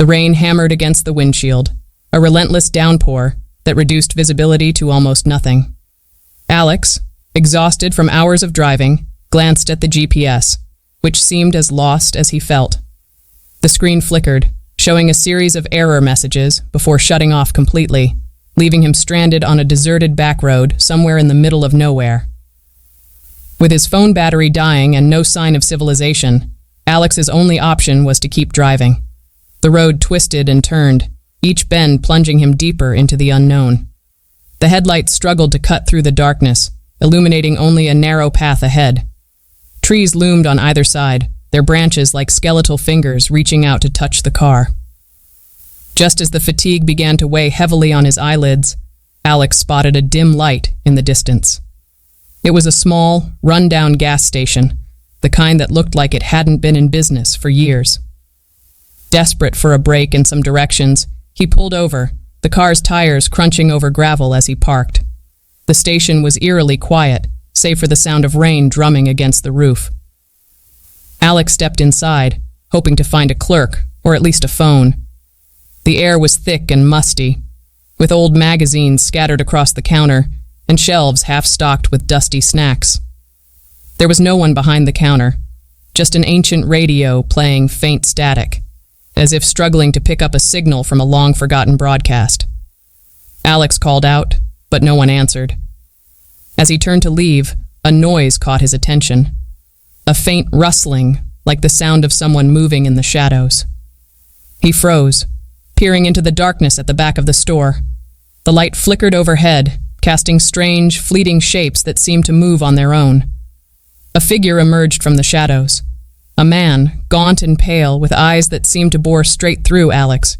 The rain hammered against the windshield, a relentless downpour that reduced visibility to almost nothing. Alex, exhausted from hours of driving, glanced at the GPS, which seemed as lost as he felt. The screen flickered, showing a series of error messages before shutting off completely, leaving him stranded on a deserted back road somewhere in the middle of nowhere. With his phone battery dying and no sign of civilization, Alex's only option was to keep driving. The road twisted and turned, each bend plunging him deeper into the unknown. The headlights struggled to cut through the darkness, illuminating only a narrow path ahead. Trees loomed on either side, their branches like skeletal fingers reaching out to touch the car. Just as the fatigue began to weigh heavily on his eyelids, Alex spotted a dim light in the distance. It was a small, run-down gas station, the kind that looked like it hadn't been in business for years. Desperate for a break in some directions, he pulled over, the car's tires crunching over gravel as he parked. The station was eerily quiet, save for the sound of rain drumming against the roof. Alex stepped inside, hoping to find a clerk, or at least a phone. The air was thick and musty, with old magazines scattered across the counter and shelves half-stocked with dusty snacks. There was no one behind the counter, just an ancient radio playing faint static, as if struggling to pick up a signal from a long-forgotten broadcast. Alex called out, but no one answered. As he turned to leave, a noise caught his attention. A faint rustling, like the sound of someone moving in the shadows. He froze, peering into the darkness at the back of the store. The light flickered overhead, casting strange, fleeting shapes that seemed to move on their own. A figure emerged from the shadows. A man, gaunt and pale, with eyes that seemed to bore straight through Alex.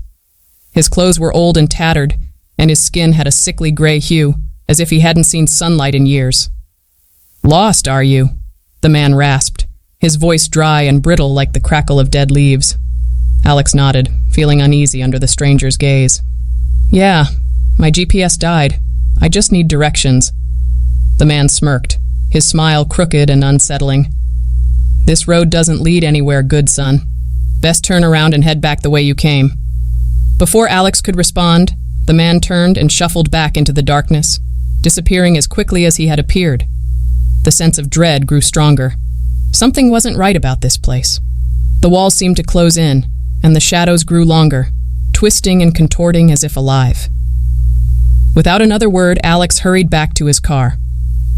His clothes were old and tattered, and his skin had a sickly gray hue, as if he hadn't seen sunlight in years. "Lost, are you?" the man rasped, his voice dry and brittle like the crackle of dead leaves. Alex nodded, feeling uneasy under the stranger's gaze. "Yeah, my GPS died. I just need directions." The man smirked, his smile crooked and unsettling. "This road doesn't lead anywhere good, son. Best turn around and head back the way you came." Before Alex could respond, the man turned and shuffled back into the darkness, disappearing as quickly as he had appeared. The sense of dread grew stronger. Something wasn't right about this place. The walls seemed to close in, and the shadows grew longer, twisting and contorting as if alive. Without another word, Alex hurried back to his car.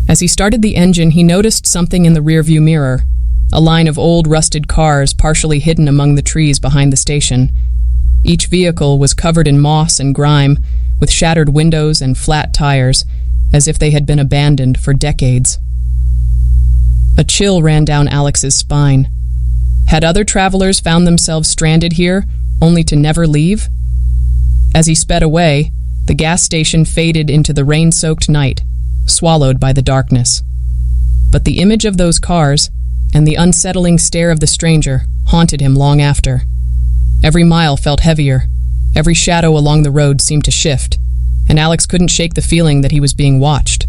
As he started the engine, he noticed something in the rearview mirror, a line of old, rusted cars partially hidden among the trees behind the station. Each vehicle was covered in moss and grime, with shattered windows and flat tires, as if they had been abandoned for decades. A chill ran down Alex's spine. Had other travelers found themselves stranded here, only to never leave? As he sped away, the gas station faded into the rain-soaked night, swallowed by the darkness. But the image of those cars, and the unsettling stare of the stranger, haunted him long after. Every mile felt heavier, every shadow along the road seemed to shift, and Alex couldn't shake the feeling that he was being watched.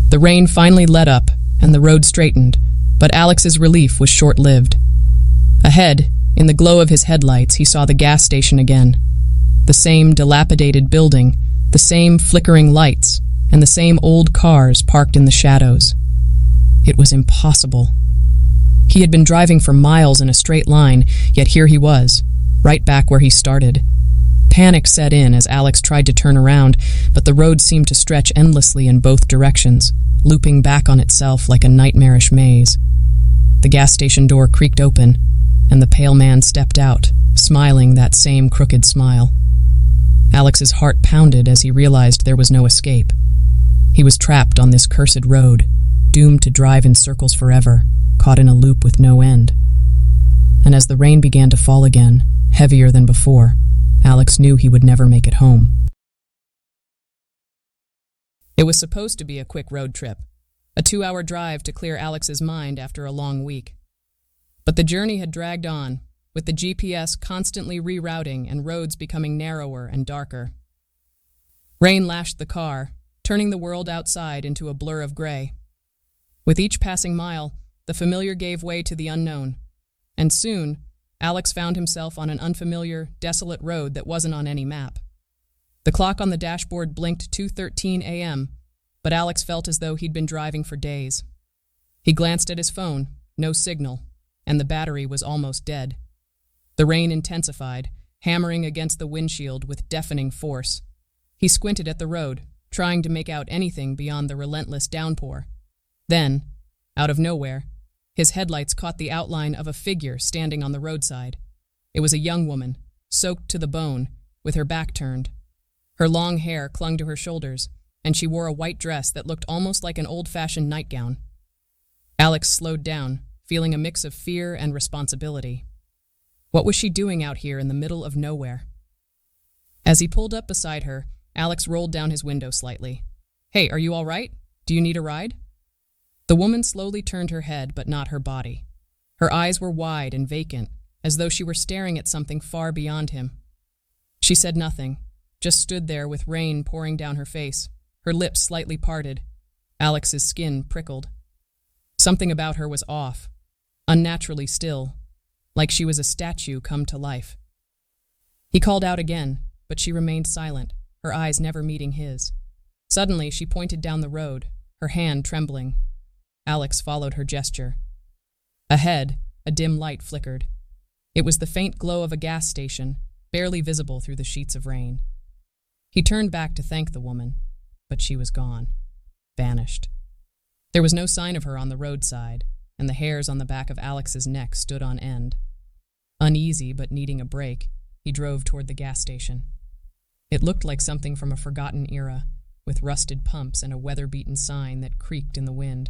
The rain finally let up, and the road straightened, but Alex's relief was short-lived. Ahead, in the glow of his headlights, he saw the gas station again. The same dilapidated building, the same flickering lights, and the same old cars parked in the shadows. It was impossible. He had been driving for miles in a straight line, yet here he was, right back where he started. Panic set in as Alex tried to turn around, but the road seemed to stretch endlessly in both directions, looping back on itself like a nightmarish maze. The gas station door creaked open, and the pale man stepped out, smiling that same crooked smile. Alex's heart pounded as he realized there was no escape. He was trapped on this cursed road, doomed to drive in circles forever, caught in a loop with no end. And as the rain began to fall again, heavier than before, Alex knew he would never make it home. It was supposed to be a quick road trip, a 2-hour drive to clear Alex's mind after a long week. But the journey had dragged on, with the GPS constantly rerouting and roads becoming narrower and darker. Rain lashed the car, turning the world outside into a blur of gray. With each passing mile, the familiar gave way to the unknown, and soon, Alex found himself on an unfamiliar, desolate road that wasn't on any map. The clock on the dashboard blinked 2:13 a.m., but Alex felt as though he'd been driving for days. He glanced at his phone, no signal, and the battery was almost dead. The rain intensified, hammering against the windshield with deafening force. He squinted at the road, trying to make out anything beyond the relentless downpour. Then, out of nowhere, his headlights caught the outline of a figure standing on the roadside. It was a young woman, soaked to the bone, with her back turned. Her long hair clung to her shoulders, and she wore a white dress that looked almost like an old-fashioned nightgown. Alex slowed down, feeling a mix of fear and responsibility. What was she doing out here in the middle of nowhere? As he pulled up beside her, Alex rolled down his window slightly. "Hey, are you all right? Do you need a ride?" The woman slowly turned her head, but not her body. Her eyes were wide and vacant, as though she were staring at something far beyond him. She said nothing, just stood there with rain pouring down her face, her lips slightly parted. Alex's skin prickled. Something about her was off, unnaturally still, like she was a statue come to life. He called out again, but she remained silent, her eyes never meeting his. Suddenly, she pointed down the road, her hand trembling. Alex followed her gesture. Ahead, a dim light flickered. It was the faint glow of a gas station, barely visible through the sheets of rain. He turned back to thank the woman, but she was gone, vanished. There was no sign of her on the roadside, and the hairs on the back of Alex's neck stood on end. Uneasy but needing a break, he drove toward the gas station. It looked like something from a forgotten era, with rusted pumps and a weather-beaten sign that creaked in the wind.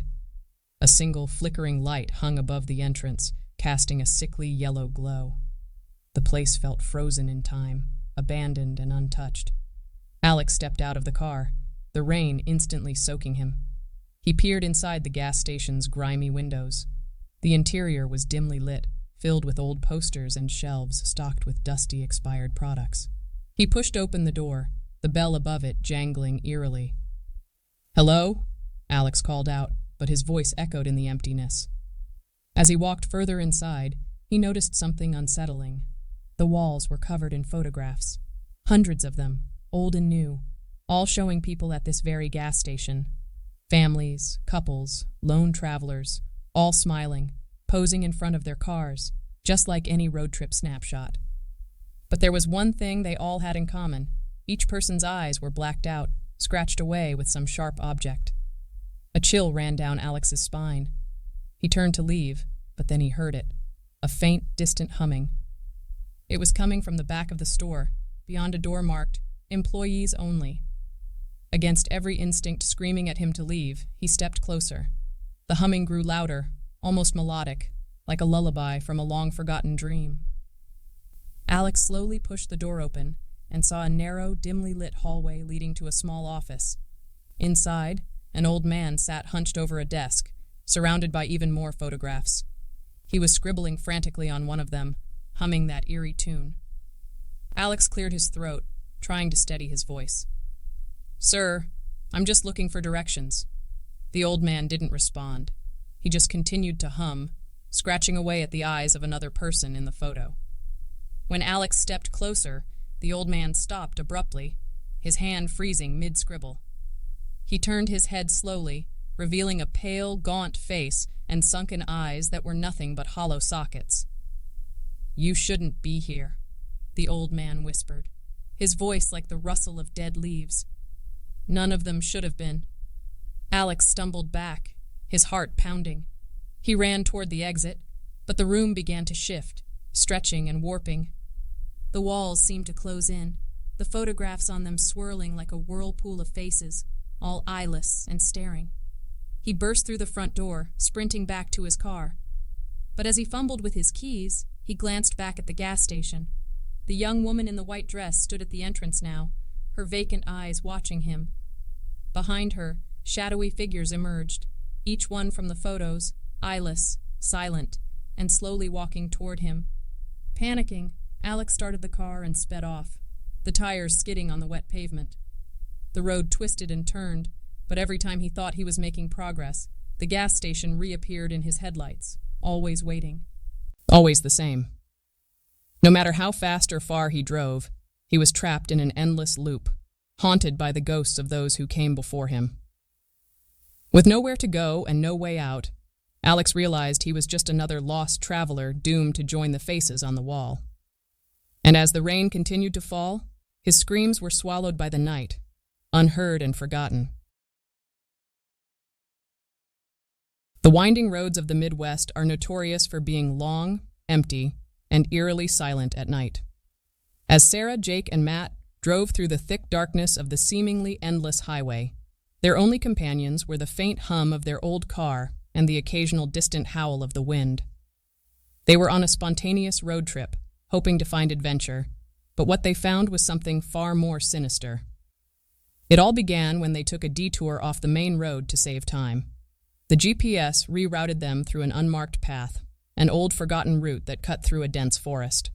A single flickering light hung above the entrance, casting a sickly yellow glow. The place felt frozen in time, abandoned and untouched. Alex stepped out of the car, the rain instantly soaking him. He peered inside the gas station's grimy windows. The interior was dimly lit, filled with old posters and shelves stocked with dusty, expired products. He pushed open the door, the bell above it jangling eerily. "Hello?" Alex called out, but his voice echoed in the emptiness. As he walked further inside, he noticed something unsettling. The walls were covered in photographs, hundreds of them, old and new, all showing people at this very gas station. Families, couples, lone travelers, all smiling, posing in front of their cars, just like any road trip snapshot. But there was one thing they all had in common. Each person's eyes were blacked out, scratched away with some sharp object. A chill ran down Alex's spine. He turned to leave, but then he heard it, a faint, distant humming. It was coming from the back of the store, beyond a door marked, "Employees Only." Against every instinct screaming at him to leave, he stepped closer. The humming grew louder, almost melodic, like a lullaby from a long-forgotten dream. Alex slowly pushed the door open and saw a narrow, dimly lit hallway leading to a small office. Inside, an old man sat hunched over a desk, surrounded by even more photographs. He was scribbling frantically on one of them, humming that eerie tune. Alex cleared his throat, trying to steady his voice. "Sir, I'm just looking for directions." The old man didn't respond. He just continued to hum, scratching away at the eyes of another person in the photo. When Alex stepped closer, the old man stopped abruptly, his hand freezing mid-scribble. He turned his head slowly, revealing a pale, gaunt face and sunken eyes that were nothing but hollow sockets. "You shouldn't be here," the old man whispered, his voice like the rustle of dead leaves. None of them should have been. Alex stumbled back, his heart pounding. He ran toward the exit, but the room began to shift, stretching and warping. The walls seemed to close in, the photographs on them swirling like a whirlpool of faces, all eyeless and staring. He burst through the front door, sprinting back to his car. But as he fumbled with his keys, he glanced back at the gas station. The young woman in the white dress stood at the entrance now, her vacant eyes watching him. Behind her, shadowy figures emerged, each one from the photos, eyeless, silent, and slowly walking toward him. Panicking, Alex started the car and sped off, the tires skidding on the wet pavement. The road twisted and turned, but every time he thought he was making progress, the gas station reappeared in his headlights, always waiting. Always the same. No matter how fast or far he drove, he was trapped in an endless loop, haunted by the ghosts of those who came before him. With nowhere to go and no way out, Alex realized he was just another lost traveler doomed to join the faces on the wall. And as the rain continued to fall, his screams were swallowed by the night, unheard and forgotten. The winding roads of the Midwest are notorious for being long, empty, and eerily silent at night. As Sarah, Jake, and Matt drove through the thick darkness of the seemingly endless highway, their only companions were the faint hum of their old car and the occasional distant howl of the wind. They were on a spontaneous road trip, hoping to find adventure, but what they found was something far more sinister. It all began when they took a detour off the main road to save time. The GPS rerouted them through an unmarked path, an old forgotten route that cut through a dense forest.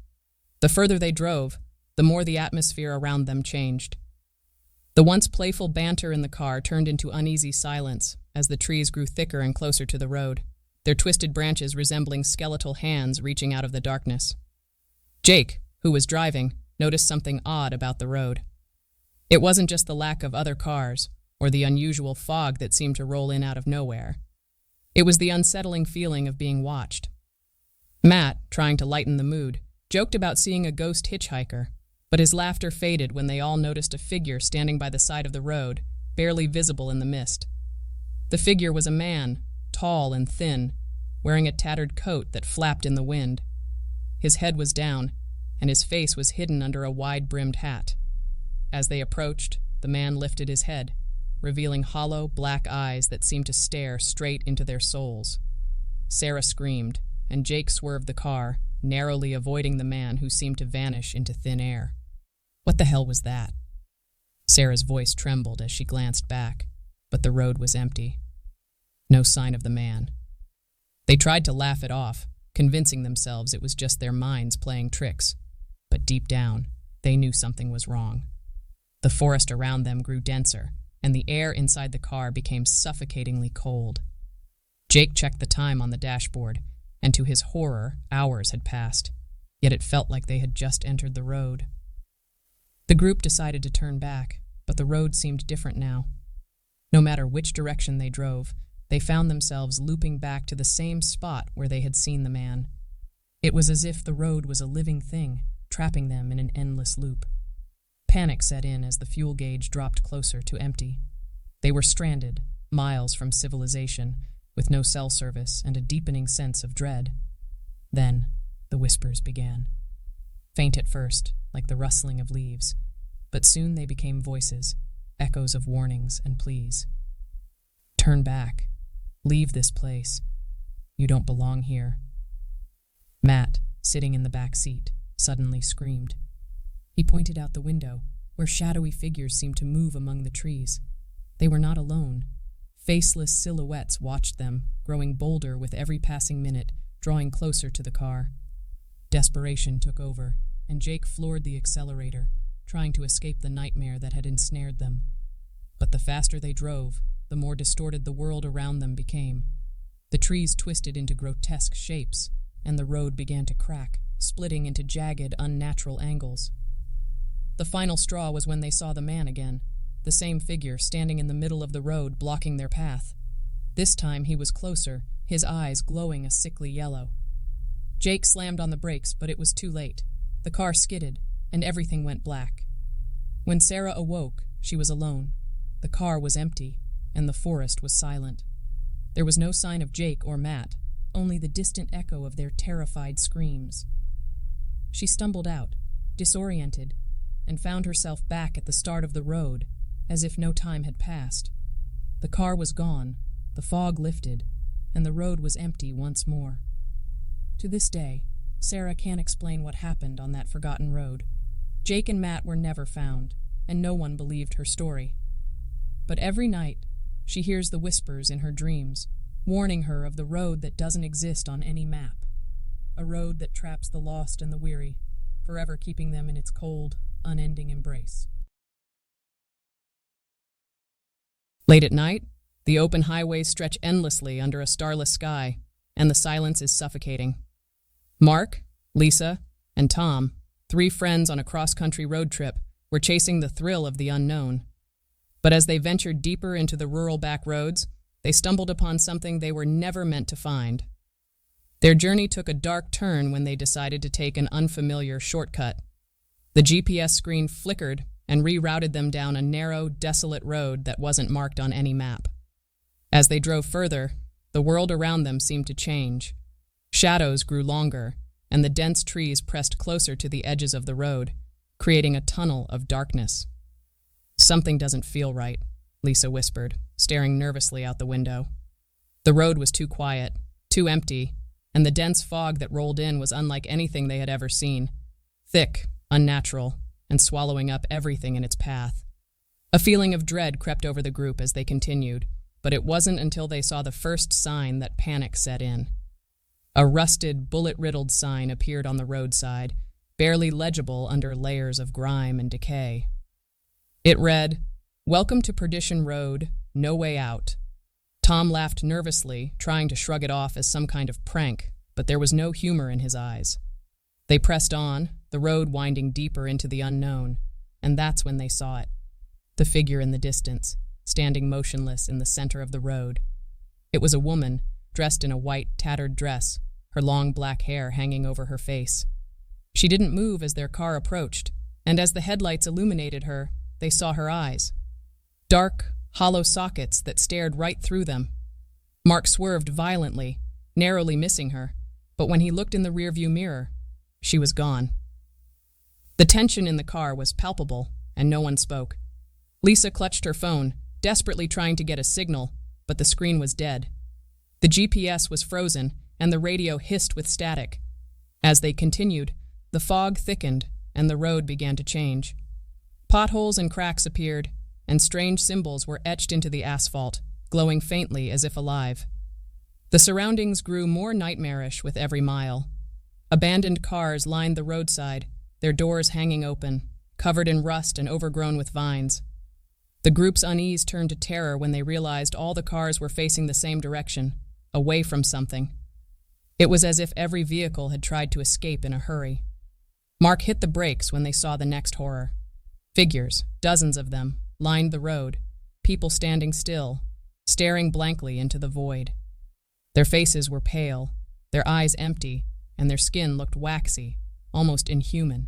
The further they drove, the more the atmosphere around them changed. The once playful banter in the car turned into uneasy silence as the trees grew thicker and closer to the road, their twisted branches resembling skeletal hands reaching out of the darkness. Jake, who was driving, noticed something odd about the road. It wasn't just the lack of other cars or the unusual fog that seemed to roll in out of nowhere. It was the unsettling feeling of being watched. Matt, trying to lighten the mood, joked about seeing a ghost hitchhiker, but his laughter faded when they all noticed a figure standing by the side of the road, barely visible in the mist. The figure was a man, tall and thin, wearing a tattered coat that flapped in the wind. His head was down, and his face was hidden under a wide-brimmed hat. As they approached, the man lifted his head, revealing hollow, black eyes that seemed to stare straight into their souls. Sarah screamed, and Jake swerved the car, narrowly avoiding the man who seemed to vanish into thin air. What the hell was that? Sarah's voice trembled as she glanced back, but the road was empty. No sign of the man. They tried to laugh it off, convincing themselves it was just their minds playing tricks. But deep down, they knew something was wrong. The forest around them grew denser, and the air inside the car became suffocatingly cold. Jake checked the time on the dashboard, and to his horror, hours had passed, yet it felt like they had just entered the road. The group decided to turn back, but the road seemed different now. No matter which direction they drove, they found themselves looping back to the same spot where they had seen the man. It was as if the road was a living thing, trapping them in an endless loop. Panic set in as the fuel gauge dropped closer to empty. They were stranded, miles from civilization, with no cell service and a deepening sense of dread. Then, the whispers began. Faint at first, like the rustling of leaves, but soon they became voices, echoes of warnings and pleas. Turn back. Leave this place. You don't belong here. Matt, sitting in the back seat, suddenly screamed. He pointed out the window, where shadowy figures seemed to move among the trees. They were not alone. Faceless silhouettes watched them, growing bolder with every passing minute, drawing closer to the car. Desperation took over, and Jake floored the accelerator, trying to escape the nightmare that had ensnared them. But the faster they drove, the more distorted the world around them became. The trees twisted into grotesque shapes, and the road began to crack, splitting into jagged, unnatural angles. The final straw was when they saw the man again, the same figure standing in the middle of the road, blocking their path. This time he was closer, his eyes glowing a sickly yellow. Jake slammed on the brakes, but it was too late. The car skidded, and everything went black. When Sarah awoke, she was alone. The car was empty, and the forest was silent. There was no sign of Jake or Matt, only the distant echo of their terrified screams. She stumbled out, disoriented, and found herself back at the start of the road, as if no time had passed. The car was gone, the fog lifted, and the road was empty once more. To this day, Sarah can't explain what happened on that forgotten road. Jake and Matt were never found, and no one believed her story. But every night, she hears the whispers in her dreams, warning her of the road that doesn't exist on any map. A road that traps the lost and the weary, forever keeping them in its cold, unending embrace. Late at night, the open highways stretch endlessly under a starless sky, and the silence is suffocating. Mark, Lisa, and Tom, 3 friends on a cross-country road trip, were chasing the thrill of the unknown. But as they ventured deeper into the rural back roads, they stumbled upon something they were never meant to find. Their journey took a dark turn when they decided to take an unfamiliar shortcut. The GPS screen flickered and rerouted them down a narrow, desolate road that wasn't marked on any map. As they drove further, the world around them seemed to change. Shadows grew longer, and the dense trees pressed closer to the edges of the road, creating a tunnel of darkness. "Something doesn't feel right," Lisa whispered, staring nervously out the window. The road was too quiet, too empty, and the dense fog that rolled in was unlike anything they had ever seen. Thick, unnatural, and swallowing up everything in its path. A feeling of dread crept over the group as they continued, but it wasn't until they saw the first sign that panic set in. A rusted, bullet-riddled sign appeared on the roadside, barely legible under layers of grime and decay. It read, "Welcome to Perdition Road, no way out." Tom laughed nervously, trying to shrug it off as some kind of prank, but there was no humor in his eyes. They pressed on, the road winding deeper into the unknown, and that's when they saw it. The figure in the distance, standing motionless in the center of the road. It was a woman, dressed in a white, tattered dress, her long black hair hanging over her face. She didn't move as their car approached, and as the headlights illuminated her, they saw her eyes. Dark, hollow sockets that stared right through them. Mark swerved violently, narrowly missing her, but when he looked in the rearview mirror, she was gone. The tension in the car was palpable, and no one spoke. Lisa clutched her phone, desperately trying to get a signal, but the screen was dead. The GPS was frozen, and the radio hissed with static. As they continued, the fog thickened, and the road began to change. Potholes and cracks appeared, and strange symbols were etched into the asphalt, glowing faintly as if alive. The surroundings grew more nightmarish with every mile. Abandoned cars lined the roadside, their doors hanging open, covered in rust and overgrown with vines. The group's unease turned to terror when they realized all the cars were facing the same direction, away from something. It was as if every vehicle had tried to escape in a hurry. Mark hit the brakes when they saw the next horror. Figures, dozens of them, lined the road, people standing still, staring blankly into the void. Their faces were pale, their eyes empty, and their skin looked waxy, almost inhuman.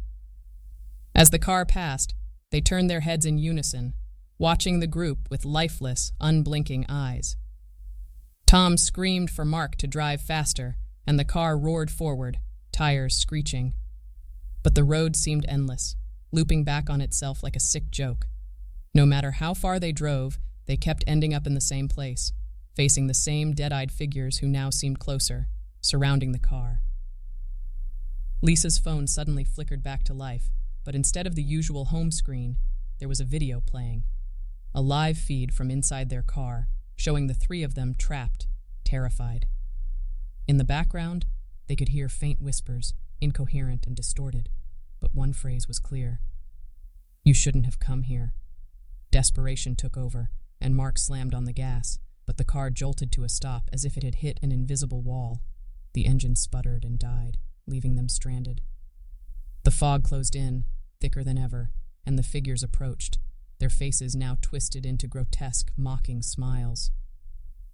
As the car passed, they turned their heads in unison, watching the group with lifeless, unblinking eyes. Tom screamed for Mark to drive faster, and the car roared forward, tires screeching. But the road seemed endless, looping back on itself like a sick joke. No matter how far they drove, they kept ending up in the same place, facing the same dead-eyed figures who now seemed closer, surrounding the car. Lisa's phone suddenly flickered back to life, but instead of the usual home screen, there was a video playing. A live feed from inside their car, showing the 3 of them trapped, terrified. In the background, they could hear faint whispers, incoherent and distorted, but one phrase was clear. "You shouldn't have come here." Desperation took over, and Mark slammed on the gas, but the car jolted to a stop as if it had hit an invisible wall. The engine sputtered and died, leaving them stranded. The fog closed in, thicker than ever, and the figures approached, their faces now twisted into grotesque, mocking smiles.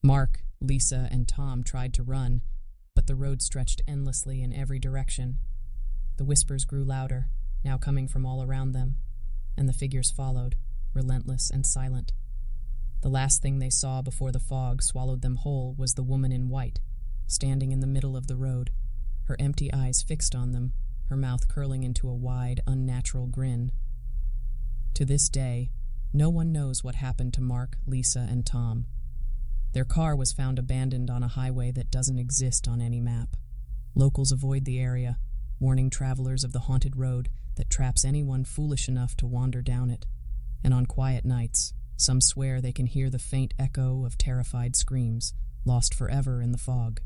Mark, Lisa, and Tom tried to run, but the road stretched endlessly in every direction. The whispers grew louder, now coming from all around them, and the figures followed, relentless and silent. The last thing they saw before the fog swallowed them whole was the woman in white, standing in the middle of the road, her empty eyes fixed on them, her mouth curling into a wide, unnatural grin. To this day, no one knows what happened to Mark, Lisa, and Tom. Their car was found abandoned on a highway that doesn't exist on any map. Locals avoid the area, warning travelers of the haunted road that traps anyone foolish enough to wander down it. And on quiet nights, some swear they can hear the faint echo of terrified screams, lost forever in the fog.